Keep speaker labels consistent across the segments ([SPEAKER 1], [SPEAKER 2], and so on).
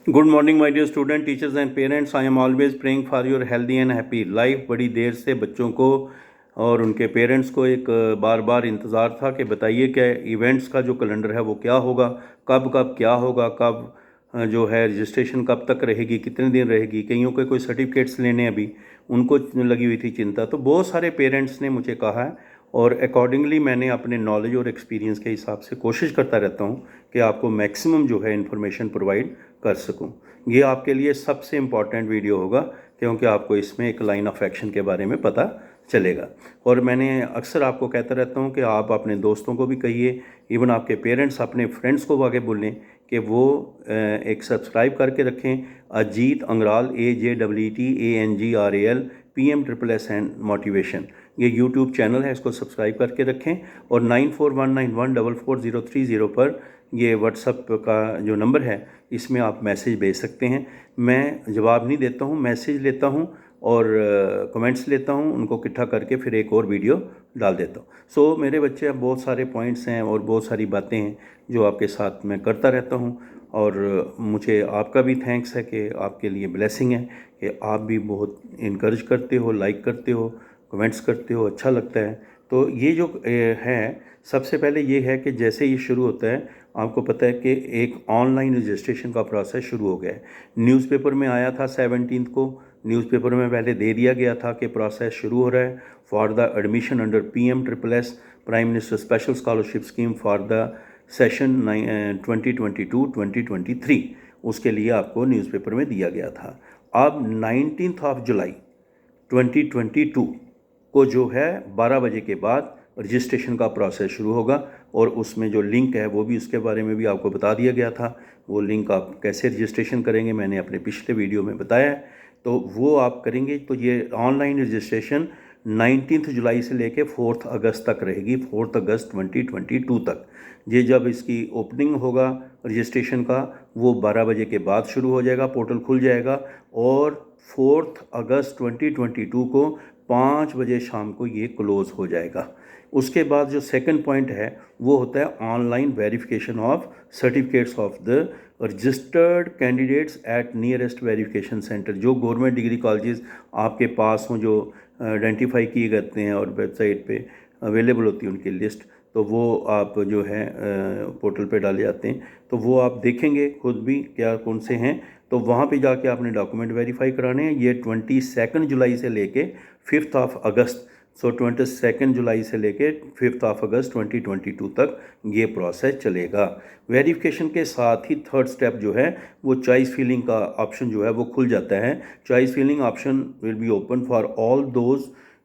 [SPEAKER 1] Good morning my dear student, teachers and parents. I am always praying for your healthy and happy life. बड़ी देर से बच्चों को और उनके पेरेंट्स को एक बार बार इंतज़ार था कि बताइए क्या इवेंट्स का जो कैलेंडर है वो क्या होगा, कब कब क्या होगा, कब जो है रजिस्ट्रेशन कब तक रहेगी, कितने दिन रहेगी। कईयों के कोई सर्टिफिकेट्स लेने अभी उनको लगी हुई थी चिंता। तो बहुत सारे पेरेंट्स ने मुझे कहा है और अकॉर्डिंगली मैंने अपने नॉलेज और एक्सपीरियंस के हिसाब से कोशिश करता रहता हूँ कि आपको मैक्सिमम जो है इन्फॉर्मेशन प्रोवाइड कर सकूं। ये आपके लिए सबसे इम्पॉर्टेंट वीडियो होगा क्योंकि आपको इसमें एक लाइन ऑफ एक्शन के बारे में पता चलेगा। और मैंने अक्सर आपको कहता रहता हूँ कि आप अपने दोस्तों को भी कहिए, इवन आपके पेरेंट्स अपने फ्रेंड्स को आगे बोलें कि वो एक सब्सक्राइब करके रखें Ajeet Angral AJEETANGRAL PM and motivation. ये यूट्यूब चैनल है, इसको सब्सक्राइब करके रखें। और 9419144030 पर ये व्हाट्सअप का जो नंबर है इसमें आप मैसेज भेज सकते हैं। मैं जवाब नहीं देता हूँ, मैसेज लेता हूँ और कमेंट्स लेता हूँ, उनको इकट्ठा करके फिर एक और वीडियो डाल देता हूँ। सो मेरे बच्चे, अब बहुत सारे पॉइंट्स हैं और बहुत सारी बातें हैं जो आपके साथ मैं करता रहता हूँ। और मुझे आपका भी थैंक्स है कि आपके लिए ब्लेसिंग है कि आप भी बहुत इनकरेज करते हो, लाइक करते हो, कमेंट्स करते हो, अच्छा लगता है। तो ये जो है, सबसे पहले ये है कि जैसे ये शुरू होता है आपको पता है कि एक ऑनलाइन रजिस्ट्रेशन का प्रोसेस शुरू हो गया है। न्यूज़पेपर में आया था 17 को, न्यूज़पेपर में पहले दे दिया गया था कि प्रोसेस शुरू हो रहा है for the admission under PMSSS prime minister special scholarship scheme for the session 2022-2023। उसके लिए आपको न्यूज़पेपर में दिया गया था। अब 19 जुलाई 2022 को जो है 12 बजे के बाद रजिस्ट्रेशन का प्रोसेस शुरू होगा। और उसमें जो लिंक है वो भी, उसके बारे में भी आपको बता दिया गया था। वो लिंक आप कैसे रजिस्ट्रेशन करेंगे मैंने अपने पिछले वीडियो में बताया है, तो वो आप करेंगे। तो ये ऑनलाइन रजिस्ट्रेशन 19 जुलाई से लेके 4 अगस्त तक रहेगी, 4 अगस्त 2022 तक। ये जब इसकी ओपनिंग होगा रजिस्ट्रेशन का, वो 12 बजे के बाद शुरू हो जाएगा, पोर्टल खुल जाएगा। और 4 अगस्त 2022 को 5 बजे शाम को ये क्लोज़ हो जाएगा। उसके बाद जो सेकंड पॉइंट है वो होता है online verification of certificates of the registered candidates at nearest verification centre. जो गवर्नमेंट डिग्री कॉलेजेस आपके पास हों, जो आइडेंटिफाई किए जाते हैं और वेबसाइट पे अवेलेबल होती है उनकी लिस्ट, तो वो आप जो है पोर्टल पे डाले जाते हैं। तो वो आप देखेंगे खुद भी क्या कौन से हैं, तो वहाँ पे जाके आपने डॉक्यूमेंट वेरीफाई कराने हैं। ये 22 जुलाई से लेके 5 अगस्त, सो 22 जुलाई से लेके 5 अगस्त 2022 तक ये प्रोसेस चलेगा। वेरिफिकेशन के साथ ही थर्ड स्टेप जो है वो चॉइस फिलिंग का ऑप्शन जो है वो खुल जाता है। Choice filling option will be open for all those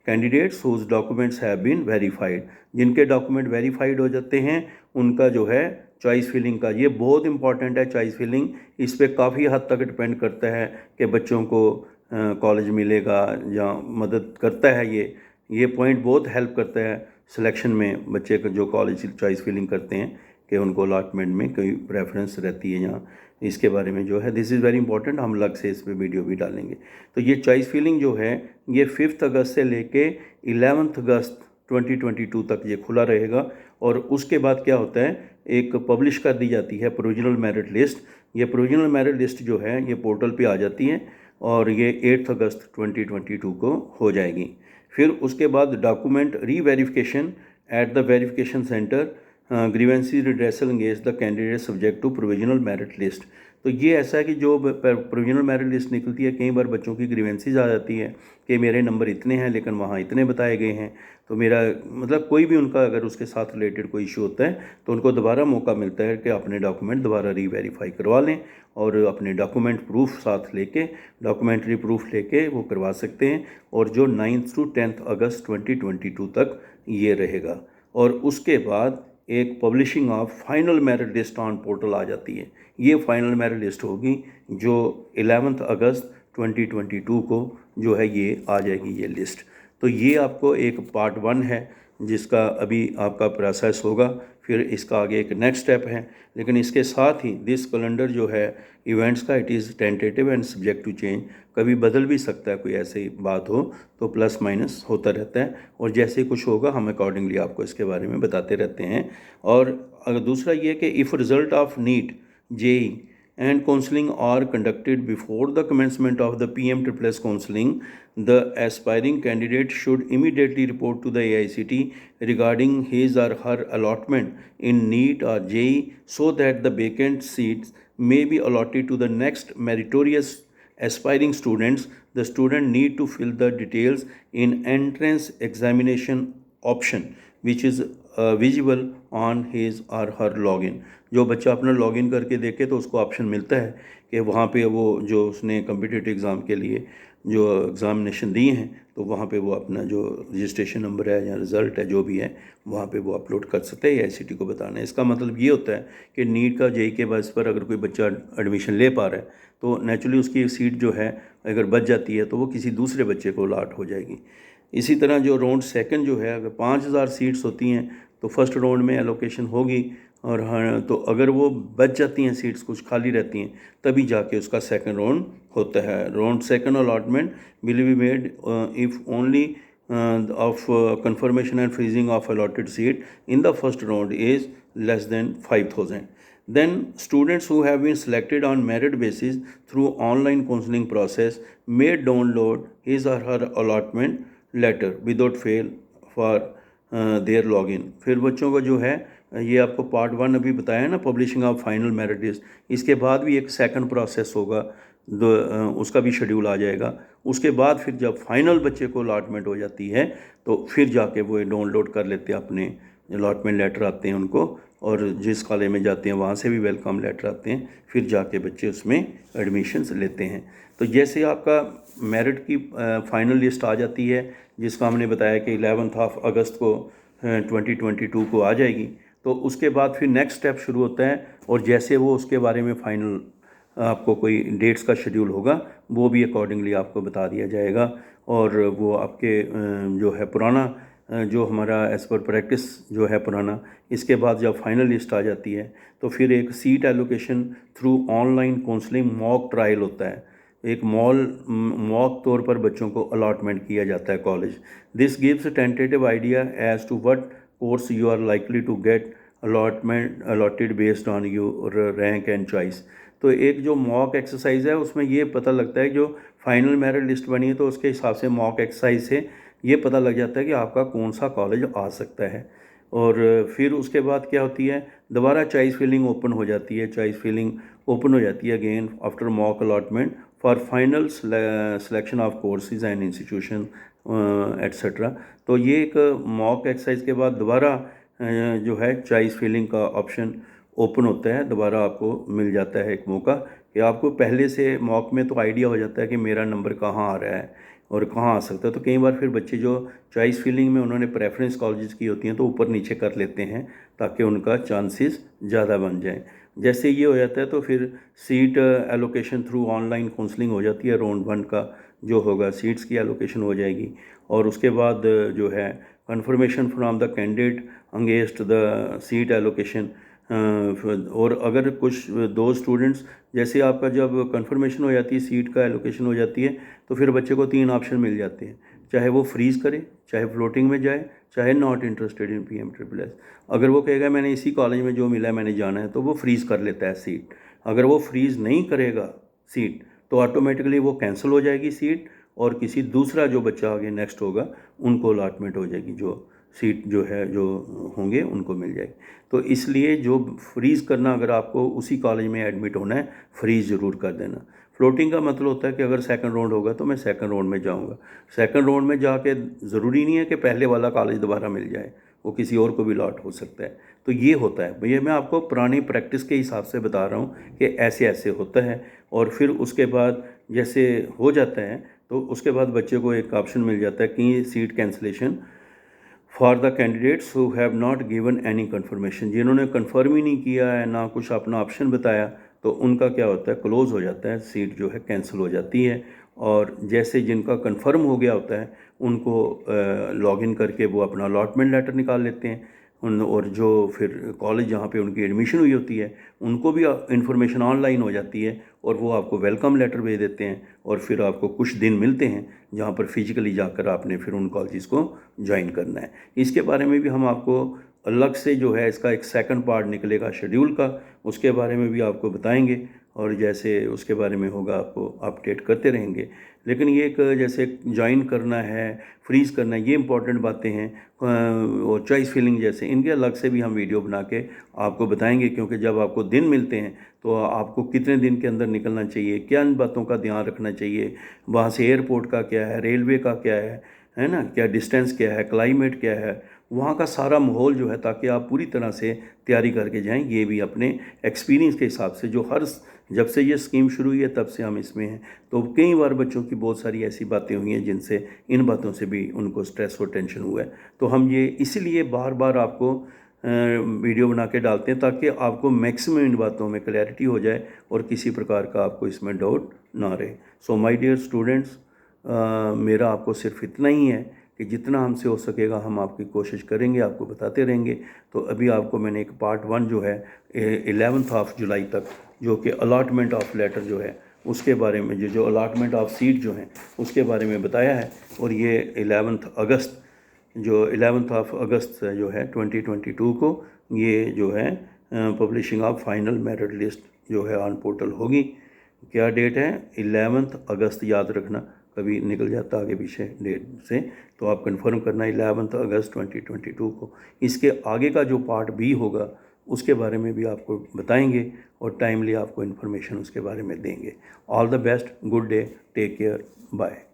[SPEAKER 1] candidates whose documents have been verified. जिनके डॉक्यूमेंट वेरीफाइड हो जाते हैं उनका जो है चॉइस फिलिंग का, ये बहुत इंपॉर्टेंट है चॉइस फिलिंग। इस पर काफ़ी हद तक डिपेंड करता है कि बच्चों को कॉलेज मिलेगा या मदद करता है। ये पॉइंट बहुत हेल्प करता है सिलेक्शन में, बच्चे का जो कॉलेज चॉइस फिलिंग करते हैं कि उनको अलॉटमेंट में कोई प्रेफरेंस रहती है या इसके बारे में जो है, दिस इज़ वेरी इंपॉर्टेंट। हम अलग से इस पर वीडियो भी डालेंगे। तो ये चॉइस फिलिंग जो है ये 5 अगस्त से लेके 11 अगस्त 2022 तक ये खुला रहेगा। और उसके बाद क्या होता है, एक पब्लिश कर दी जाती है प्रोविजनल मेरिट लिस्ट। ये प्रोविजनल मेरिट लिस्ट जो है ये पोर्टल पे आ जाती है और ये 8 अगस्त 2022 को हो जाएगी। फिर उसके बाद document reverification at the verification centre, grievance redressal against the candidate subject to provisional merit list. तो ये ऐसा है कि जो प्रोविजनल मेरिट लिस्ट निकलती है, कई बार बच्चों की ग्रीवेंसीज आ जाती है कि मेरे नंबर इतने हैं लेकिन वहाँ इतने बताए गए हैं। तो मेरा मतलब कोई भी उनका अगर उसके साथ रिलेटेड कोई इशू होता है तो उनको दोबारा मौका मिलता है कि अपने डॉक्यूमेंट दोबारा रीवेरीफाई करवा लें और अपने डॉक्यूमेंट प्रूफ साथ लेके, डॉक्यूमेंट्री प्रूफ लेके वो करवा सकते हैं। और जो 9 से 10 अगस्त 2022 तक ये रहेगा। और उसके बाद एक publishing of final merit list on portal आ जाती है। ये फाइनल मेरिट लिस्ट होगी जो 11 अगस्त 2022 को जो है ये आ जाएगी ये लिस्ट। तो ये आपको एक पार्ट 1 है जिसका अभी आपका प्रोसेस होगा, फिर इसका आगे एक नेक्स्ट स्टेप है। लेकिन इसके साथ ही दिस कैलेंडर जो है इवेंट्स का, it is tentative and subject to change. कभी बदल भी सकता है, कोई ऐसी बात हो तो प्लस माइनस होता रहता है। और जैसे कुछ होगा हम अकॉर्डिंगली आपको इसके बारे में बताते रहते हैं। और अगर दूसरा ये कि if result of NEET, JEE and counseling are conducted before the commencement of the PMSSS counseling, the aspiring candidate should immediately report to the AICTE regarding his or her allotment in NEET or JEE so that the vacant seats may be allotted to the next meritorious aspiring students. The student need to fill the details in entrance examination option which is visible on his or her login. जो बच्चा अपना login करके देखे तो उसको option मिलता है कि वहाँ पे वो जो उसने कम्पिटिटिव एग्ज़ाम के लिए जो एग्ज़ामिनेशन दिए हैं तो वहाँ पे वो अपना जो रजिस्ट्रेशन नंबर है या रिज़ल्ट है जो भी है वहाँ पे वो अपलोड कर सकते हैं AICTE को बताना है। इसका मतलब ये होता है कि नीट का JEE के बेस पर अगर कोई बच्चा एडमिशन ले पा रहा है तो नेचुरली उसकी सीट जो है अगर बच जाती है तो वो किसी दूसरे बच्चे को अलॉट हो जाएगी। इसी तरह जो राउंड सेकंड जो है अगर 5000 सीट्स होती हैं तो फर्स्ट राउंड में एलोकेशन होगी और हाँ तो अगर वो बच जाती हैं सीट्स कुछ खाली रहती हैं तभी जाके उसका सेकंड राउंड होता है। Round second allotment will be made if only of confirmation and freezing of allotted seat in the first round is less than 5000. Then students who have been selected on merit basis through online counseling process may download his or her allotment letter without fail for their login. फिर बच्चों का जो है ये आपको part 1 अभी बताया ना publishing of final merit list, इसके बाद भी एक सेकंड प्रोसेस होगा उसका भी शेड्यूल आ जाएगा। उसके बाद फिर जब फाइनल बच्चे को अलॉटमेंट हो जाती है तो फिर जाके वो डाउनलोड कर लेते हैं, अपने अलॉटमेंट लेटर आते हैं उनको और जिस कॉलेज में जाते हैं वहाँ से भी वेलकम लेटर आते हैं, फिर जाके बच्चे उसमें एडमिशन्स लेते हैं। तो जैसे आपका मेरिट की फाइनल लिस्ट आ जाती है जिसका हमने बताया कि 11 अगस्त को 2022 को आ जाएगी, तो उसके बाद फिर नेक्स्ट स्टेप शुरू होता है और जैसे वो उसके बारे में फाइनल आपको कोई डेट्स का शेड्यूल होगा वो भी अकॉर्डिंगली आपको बता दिया जाएगा और वो आपके जो है पुराना जो हमारा एज़ पर प्रैक्टिस जो है पुराना, इसके बाद जब फाइनल लिस्ट आ जाती है तो फिर एक seat allocation through online counselling mock trial होता है। एक मॉक तौर पर बच्चों को अलॉटमेंट किया जाता है college. This gives tentative idea as to what course you are likely to get allotted based on your rank and choice. तो एक जो मॉक एक्सरसाइज है उसमें ये पता लगता है जो फाइनल मेरिट लिस्ट बनी है तो उसके हिसाब से मॉक एक्सरसाइज से ये पता लग जाता है कि आपका कौन सा कॉलेज आ सकता है। और फिर उसके बाद क्या होती है, दोबारा चॉइस फिलिंग ओपन हो जाती है। चॉइस फिलिंग ओपन हो जाती है again after mock allotment for final selection of courses and institution etcetera. तो ये एक मॉक एक्सरसाइज के बाद दोबारा जो है चॉइस फिलिंग का ऑप्शन ओपन होता है, दोबारा आपको मिल जाता है एक मौका कि आपको पहले से मॉक में तो आइडिया हो जाता है कि मेरा नंबर कहाँ आ रहा है और कहाँ आ सकता है। तो कई बार फिर बच्चे जो चॉइस फिलिंग में उन्होंने प्रेफरेंस कॉलेजेस की होती हैं तो ऊपर नीचे कर लेते हैं ताकि उनका चांसेस ज़्यादा बन जाएं। जैसे ये हो जाता है तो फिर seat allocation through online counselling हो जाती है। राउंड 1 का जो होगा सीट्स की एलोकेशन हो जाएगी और उसके बाद जो है conformation from the candidate against the seat allocation. और अगर कुछ 2 स्टूडेंट्स जैसे आपका जब कंफर्मेशन हो जाती है सीट का एलोकेशन हो जाती है तो फिर बच्चे को 3 ऑप्शन मिल जाते हैं, चाहे वो फ्रीज़ करे, चाहे फ्लोटिंग में जाए, चाहे नॉट इंटरेस्टेड इन PMSSS। अगर वो कहेगा मैंने इसी कॉलेज में जो मिला है मैंने जाना है तो वो फ्रीज़ कर लेता है सीट। अगर वो फ्रीज़ नहीं करेगा सीट तो ऑटोमेटिकली वो कैंसिल हो जाएगी सीट और किसी दूसरा जो बच्चा आगे नेक्स्ट होगा उनको अलॉटमेंट हो जाएगी, जो सीट जो है जो होंगे उनको मिल जाएगी। तो इसलिए जो फ्रीज़ करना, अगर आपको उसी कॉलेज में एडमिट होना है फ्रीज़ ज़रूर कर देना। फ्लोटिंग का मतलब होता है कि अगर सेकंड राउंड होगा तो मैं सेकंड राउंड में जाऊंगा। सेकंड राउंड में जाके ज़रूरी नहीं है कि पहले वाला कॉलेज दोबारा मिल जाए, वो किसी और को भी लॉट हो सकता है। तो ये होता है भैया, मैं आपको पुरानी प्रैक्टिस के हिसाब से बता रहा हूँ कि ऐसे ऐसे होता है। और फिर उसके बाद जैसे हो जाता है तो उसके बाद बच्चे को एक ऑप्शन मिल जाता है कि seat cancellation for the candidates who have not given any confirmation. जिन्होंने कन्फर्म ही नहीं किया है ना कुछ अपना ऑप्शन बताया तो उनका क्या होता है, क्लोज़ हो जाता है, सीट जो है कैंसिल हो जाती है। और जैसे जिनका कन्फर्म हो गया होता है उनको लॉगिन करके वो अपना अलॉटमेंट लेटर निकाल लेते हैं और जो फिर कॉलेज जहाँ पे उनकी एडमिशन हुई होती है उनको भी इन्फॉर्मेशन ऑनलाइन हो जाती है और वो आपको वेलकम लेटर भेज देते हैं और फिर आपको कुछ दिन मिलते हैं जहाँ पर फिजिकली जाकर आपने फिर उन कॉलेज को ज्वाइन करना है। इसके बारे में भी हम आपको अलग से जो है इसका एक सेकंड पार्ट निकलेगा शेड्यूल का, उसके बारे में भी आपको बताएंगे और जैसे उसके बारे में होगा आपको अपडेट करते रहेंगे। लेकिन ये एक जैसे ज्वाइन करना है, फ्रीज़ करना है, ये इंपॉर्टेंट बातें हैं। और चॉइस फिलिंग जैसे इनके अलग से भी हम वीडियो बना के आपको बताएंगे, क्योंकि जब आपको दिन मिलते हैं तो आपको कितने दिन के अंदर निकलना चाहिए, क्या इन बातों का ध्यान रखना चाहिए, वहाँ से एयरपोर्ट का क्या है, रेलवे का क्या है ना, क्या डिस्टेंस क्या है, क्लाइमेट क्या है, वहाँ का सारा माहौल जो है, ताकि आप पूरी तरह से तैयारी करके जाएं। ये भी अपने एक्सपीरियंस के हिसाब से, जो जब से ये स्कीम शुरू हुई है तब से हम इसमें हैं, तो कई बार बच्चों की बहुत सारी ऐसी बातें हुई हैं जिनसे इन बातों से भी उनको स्ट्रेस और टेंशन हुआ है। तो हम ये इसीलिए बार बार आपको वीडियो बना के डालते हैं, ताकि आपको मैक्सिमम इन बातों में क्लैरिटी हो जाए और किसी प्रकार का आपको इसमें डाउट ना रहे। सो माय डियर स्टूडेंट्स, मेरा आपको सिर्फ इतना ही है कि जितना हमसे हो सकेगा हम आपकी कोशिश करेंगे, आपको बताते रहेंगे। तो अभी आपको मैंने एक पार्ट 1 जो है 11th ऑफ जुलाई तक, जो कि अलॉटमेंट ऑफ लेटर जो है उसके बारे में, जो अलॉटमेंट ऑफ सीट जो हैं उसके बारे में बताया है। और ये 11th ऑफ अगस्त जो है 2022 को ये जो है publishing of final merit list जो है ऑन पोर्टल होगी। क्या डेट है? 11th अगस्त, याद रखना, कभी निकल जाता आगे पीछे डेट से, तो आप कंफर्म करना 11 अगस्त 2022 को। इसके आगे का जो पार्ट बी होगा उसके बारे में भी आपको बताएंगे और टाइमली आपको इन्फॉर्मेशन उसके बारे में देंगे। All the best, good day, take care, bye.